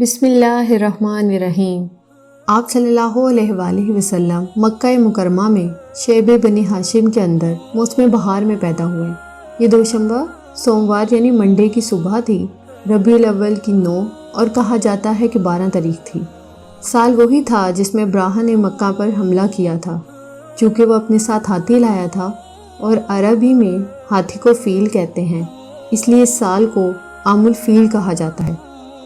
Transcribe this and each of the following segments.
بسم اللہ الرحمن الرحیم۔ آپ صلی اللہ علیہ وآلہ وسلم مکہ مکرمہ میں شیب بنی ہاشم کے اندر موسم بہار میں پیدا ہوئے۔ یہ دوشنبہ سوموار یعنی منڈے کی صبح تھی، ربیع الاول کی 9 اور کہا جاتا ہے کہ 12 تاریخ تھی۔ سال وہی تھا جس میں ابراہیم نے مکہ پر حملہ کیا تھا، چونکہ وہ اپنے ساتھ ہاتھی لایا تھا اور عربی میں ہاتھی کو فیل کہتے ہیں، اس لیے اس سال کو عام الفیل کہا جاتا ہے۔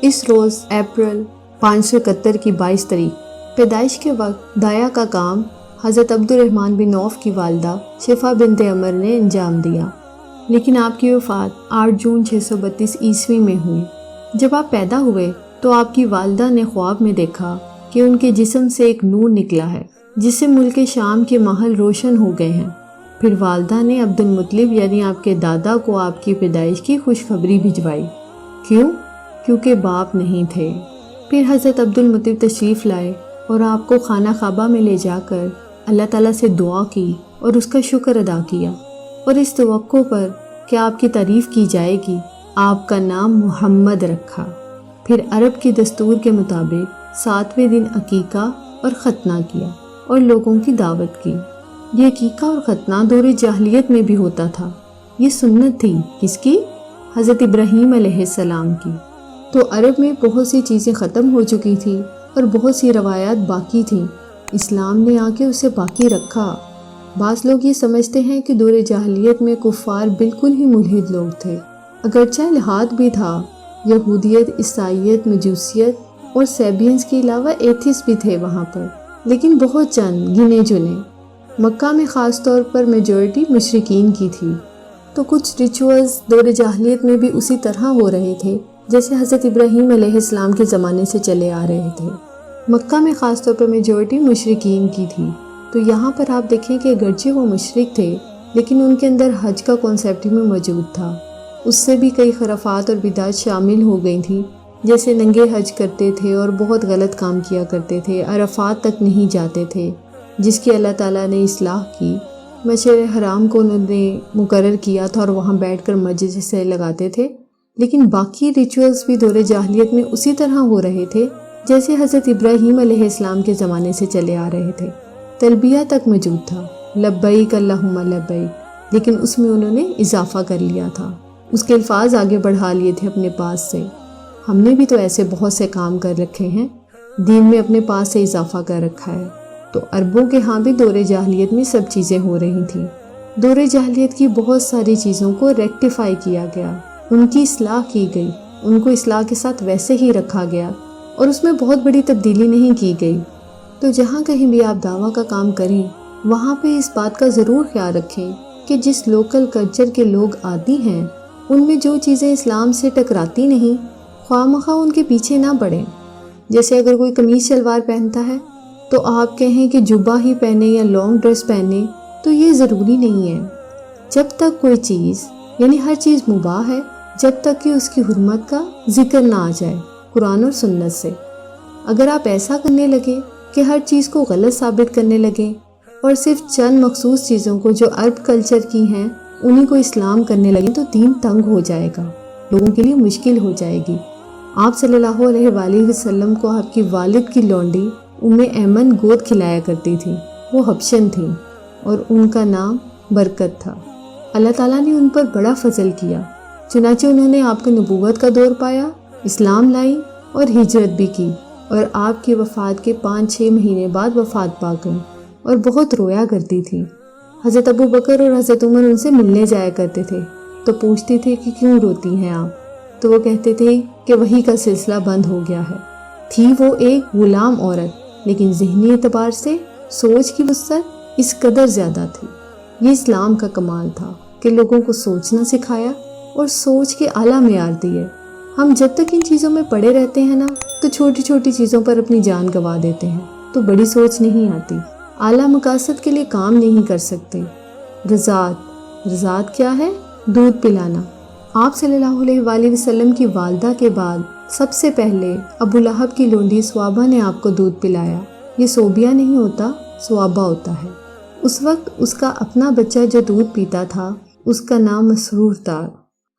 اس روز اپریل 571 کی 22 تاریخ پیدائش کے وقت دایا کا کام حضرت عبد الرحمن بن عوف کی والدہ شفا بنت عمر نے انجام دیا، لیکن آپ کی وفات 8 جون 632 عیسوی میں ہوئی۔ جب آپ پیدا ہوئے تو آپ کی والدہ نے خواب میں دیکھا کہ ان کے جسم سے ایک نور نکلا ہے جس سے ملک شام کے محل روشن ہو گئے ہیں۔ پھر والدہ نے عبد المطلب یعنی آپ کے دادا کو آپ کی پیدائش کی خوشخبری بھجوائی۔ کیونکہ باپ نہیں تھے۔ پھر حضرت عبد المطلب تشریف لائے اور آپ کو خانہ کعبہ میں لے جا کر اللہ تعالیٰ سے دعا کی اور اس کا شکر ادا کیا، اور اس توقع پر کہ آپ کی تعریف کی جائے گی آپ کا نام محمد رکھا۔ پھر عرب کی دستور کے مطابق 7ویں دن عقیقہ اور ختنہ کیا اور لوگوں کی دعوت کی۔ یہ عقیقہ اور ختنہ دور جاہلیت میں بھی ہوتا تھا۔ یہ سنت تھی کس کی؟ حضرت ابراہیم علیہ السلام کی۔ تو عرب میں بہت سی چیزیں ختم ہو چکی تھیں اور بہت سی روایات باقی تھیں، اسلام نے آ کے اسے باقی رکھا۔ بعض لوگ یہ سمجھتے ہیں کہ دور جاہلیت میں کفار بالکل ہی ملحد لوگ تھے، اگرچہ الحاد بھی تھا، یہودیت، عیسائیت، مجوسیت اور سیبینز کے علاوہ ایتھیس بھی تھے وہاں پر، لیکن بہت چند گنے چنے۔ مکہ میں خاص طور پر میجورٹی مشرکین کی تھی، تو کچھ ریچولز دور جاہلیت میں بھی اسی طرح ہو رہے تھے جیسے حضرت ابراہیم علیہ السلام کے زمانے سے چلے آ رہے تھے۔ مکہ میں خاص طور پر میجورٹی مشرکین کی تھی، تو یہاں پر آپ دیکھیں کہ اگرچہ وہ مشرک تھے لیکن ان کے اندر حج کا کانسیپٹ بھی موجود تھا۔ اس سے بھی کئی خرافات اور بدعات شامل ہو گئی تھیں، جیسے ننگے حج کرتے تھے اور بہت غلط کام کیا کرتے تھے، عرفات تک نہیں جاتے تھے، جس کی اللہ تعالیٰ نے اصلاح کی۔ مشعر حرام کو انہوں نے مقرر کیا تھا اور وہاں بیٹھ کر مسجد سے لگاتے تھے، لیکن باقی ریچولز بھی دور جاہلیت میں اسی طرح ہو رہے تھے جیسے حضرت ابراہیم علیہ السلام کے زمانے سے چلے آ رہے تھے۔ تلبیہ تک موجود تھا، لبیک اللہم لبیک، لیکن اس میں انہوں نے اضافہ کر لیا تھا، اس کے الفاظ آگے بڑھا لیے تھے اپنے پاس سے۔ ہم نے بھی تو ایسے بہت سے کام کر رکھے ہیں، دین میں اپنے پاس سے اضافہ کر رکھا ہے۔ تو عربوں کے ہاں بھی دور جاہلیت میں سب چیزیں ہو رہی تھیں۔ دور جاہلیت کی بہت ساری چیزوں کو ریکٹیفائی کیا گیا، ان کی اصلاح کی گئی، ان کو اصلاح کے ساتھ ویسے ہی رکھا گیا اور اس میں بہت بڑی تبدیلی نہیں کی گئی۔ تو جہاں کہیں بھی آپ دعویٰ کا کام کریں وہاں پہ اس بات کا ضرور خیال رکھیں کہ جس لوکل کلچر کے لوگ عادی ہیں ان میں جو چیزیں اسلام سے ٹکراتی نہیں، خواہ مخواہ ان کے پیچھے نہ پڑیں۔ جیسے اگر کوئی قمیص شلوار پہنتا ہے تو آپ کہیں کہ جبہ ہی پہنے یا لانگ ڈریس پہنے، تو یہ ضروری نہیں ہے۔ جب تک کوئی چیز یعنی ہر چیز مباح ہے جب تک کہ اس کی حرمت کا ذکر نہ آ جائے قرآن اور سنت سے۔ اگر آپ ایسا کرنے لگے کہ ہر چیز کو غلط ثابت کرنے لگیں اور صرف چند مخصوص چیزوں کو جو عرب کلچر کی ہیں انہی کو اسلام کرنے لگیں تو دین تنگ ہو جائے گا، لوگوں کے لیے مشکل ہو جائے گی۔ آپ صلی اللہ علیہ وآلہ وسلم کو آپ کی والد کی لونڈی ایمن گود کھلایا کرتی تھی، وہ حبشن تھیں اور ان کا نام برکت تھا۔ اللہ تعالیٰ نے ان پر بڑا فضل کیا، چنانچہ انہوں نے آپ کو نبوت کا دور پایا، اسلام لائی اور ہجرت بھی کی، اور آپ کی وفات کے 5-6 مہینے بعد وفات پا گئیں اور بہت رویا کرتی تھی۔ حضرت ابو بکر اور حضرت عمر ان سے ملنے جایا کرتے تھے تو پوچھتے تھے کہ کیوں روتی ہیں آپ؟ تو وہ کہتے تھے کہ وحی کا سلسلہ بند ہو گیا ہے۔ تھی وہ ایک غلام عورت، لیکن ذہنی اعتبار سے سوچ کی وسعت اس قدر زیادہ تھی۔ یہ اسلام کا کمال تھا کہ لوگوں کو سوچنا سکھایا اور سوچ کے اعلیٰ معیار دیے۔ ہم جب تک ان چیزوں میں پڑے رہتے ہیں نا تو چھوٹی چھوٹی چیزوں پر اپنی جان گنوا دیتے ہیں، تو بڑی سوچ نہیں آتی، اعلیٰ مقاصد کے لیے کام نہیں کر سکتے۔ رضاعت کیا ہے؟ دودھ پلانا۔ آپ صلی اللہ علیہ وآلہ وسلم کی والدہ کے بعد سب سے پہلے ابو لہب کی لونڈی سوابہ نے آپ کو دودھ پلایا۔ یہ صوبیہ نہیں ہوتا، سوابہ ہوتا ہے۔ اس وقت اس کا اپنا بچہ جو دودھ پیتا تھا اس کا نام مسرور تھا۔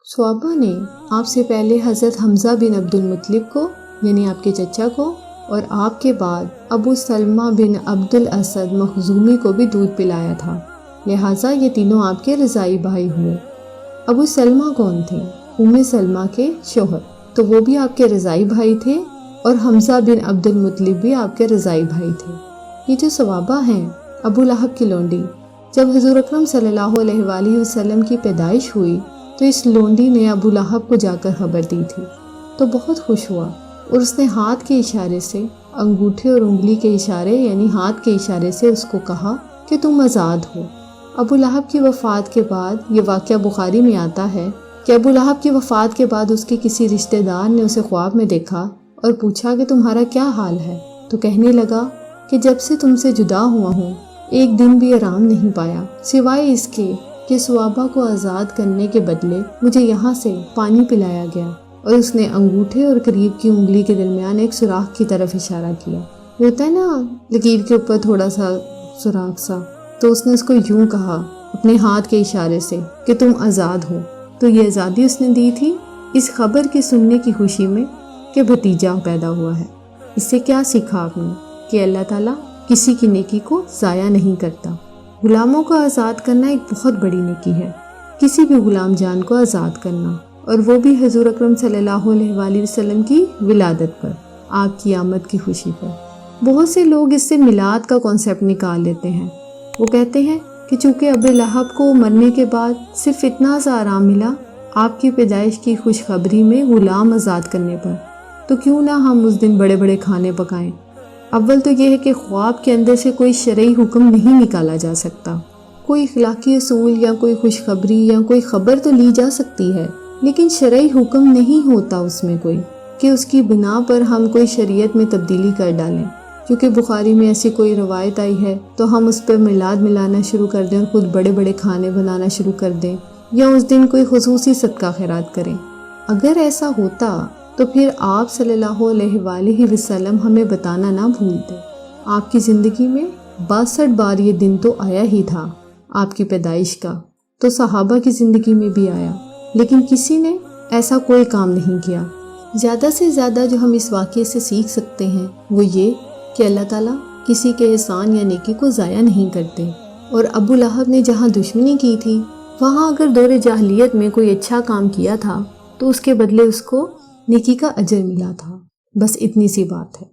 سوابہ نے آپ سے پہلے حضرت حمزہ بن عبد المطلب کو یعنی آپ کے چچا کو، اور آپ کے بعد ابو سلمہ بن عبد الاسد مخزومی کو بھی دودھ پلایا تھا، لہٰذا یہ تینوں آپ کے رضاعی بھائی ہوئے۔ ابو سلمہ کون تھے؟ ام سلمہ کے شوہر، تو وہ بھی آپ کے رضاعی بھائی تھے، اور حمزہ بن عبد المطلب بھی آپ کے رضاعی بھائی تھے۔ یہ جو ثوابہ ہیں، ابو لہب کی لونڈی، جب حضور اکرم صلی اللہ علیہ وآلہ وسلم کی پیدائش ہوئی تو اس لونڈی نے ابو لہب کو جا کر خبر دی تھی، تو بہت خوش ہوا، اور اس نے ہاتھ کے اشارے سے، انگوٹھے اور انگلی کے اشارے یعنی ہاتھ کے اشارے سے اس کو کہا کہ تم آزاد ہو۔ ابو لہب کی وفات کے بعد یہ واقعہ بخاری میں آتا ہے کہ ابو لہب کی وفات کے بعد اس کے کسی رشتہ دار نے اسے خواب میں دیکھا اور پوچھا کہ تمہارا کیا حال ہے؟ تو کہنے لگا کہ جب سے تم سے جدا ہوا ہوں ایک دن بھی آرام نہیں پایا، سوائے اس کے کہ ثوابہ کو آزاد کرنے کے بدلے مجھے یہاں سے پانی پلایا گیا، اور اس نے انگوٹھے اور قریب کی انگلی کے درمیان ایک سوراخ کی طرف اشارہ کیا، ہوتا ہے نا لکیر کے اوپر تھوڑا سا سوراخ سا، تو اس نے اس کو یوں کہا اپنے ہاتھ کے اشارے سے کہ تم آزاد ہو۔ تو یہ آزادی اس نے دی تھی اس خبر کے سننے کی خوشی میں کہ بھتیجا پیدا ہوا ہے۔ اس سے کیا سیکھا آپ نے؟ کہ اللہ تعالیٰ کسی کی نیکی کو ضائع نہیں کرتا۔ غلاموں کو آزاد کرنا ایک بہت بڑی نیکی ہے، کسی بھی غلام جان کو آزاد کرنا، اور وہ بھی حضور اکرم صلی اللہ علیہ وآلہ وسلم کی ولادت پر، آپ کی آمد کی خوشی پر۔ بہت سے لوگ اس سے میلاد کا کانسیپٹ نکال لیتے ہیں۔ وہ کہتے ہیں کہ چونکہ ابو لہب کو مرنے کے بعد صرف اتنا سا آرام ملا آپ کی پیدائش کی خوشخبری میں غلام آزاد کرنے پر، تو کیوں نہ ہم اس دن بڑے بڑے کھانے پکائیں۔ اول تو یہ ہے کہ خواب کے اندر سے کوئی شرعی حکم نہیں نکالا جا سکتا، کوئی اخلاقی اصول یا کوئی خوشخبری یا کوئی خبر تو لی جا سکتی ہے، لیکن شرعی حکم نہیں ہوتا اس میں کوئی کہ اس کی بنا پر ہم کوئی شریعت میں تبدیلی کر ڈالیں۔ کیونکہ بخاری میں ایسی کوئی روایت آئی ہے تو ہم اس پہ میلاد ملانا شروع کر دیں اور خود بڑے بڑے کھانے بنانا شروع کر دیں، یا اس دن کوئی خصوصی صدقہ خیرات کریں۔ اگر ایسا ہوتا تو پھر آپ صلی اللہ علیہ وآلہ وسلم ہمیں بتانا نہ بھولتے۔ آپ کی زندگی میں 62 بار یہ دن تو آیا ہی تھا آپ کی پیدائش کا، تو صحابہ کی زندگی میں بھی آیا، لیکن کسی نے ایسا کوئی کام نہیں کیا۔ زیادہ سے زیادہ جو ہم اس واقعے سے سیکھ سکتے ہیں وہ یہ کہ اللہ تعالیٰ کسی کے احسان یا نیکی کو ضائع نہیں کرتے، اور ابو لہب نے جہاں دشمنی کی تھی وہاں اگر دور جاہلیت میں کوئی اچھا کام کیا تھا تو اس کے بدلے اس کو نیکی کا اجر ملا تھا۔ بس اتنی سی بات ہے۔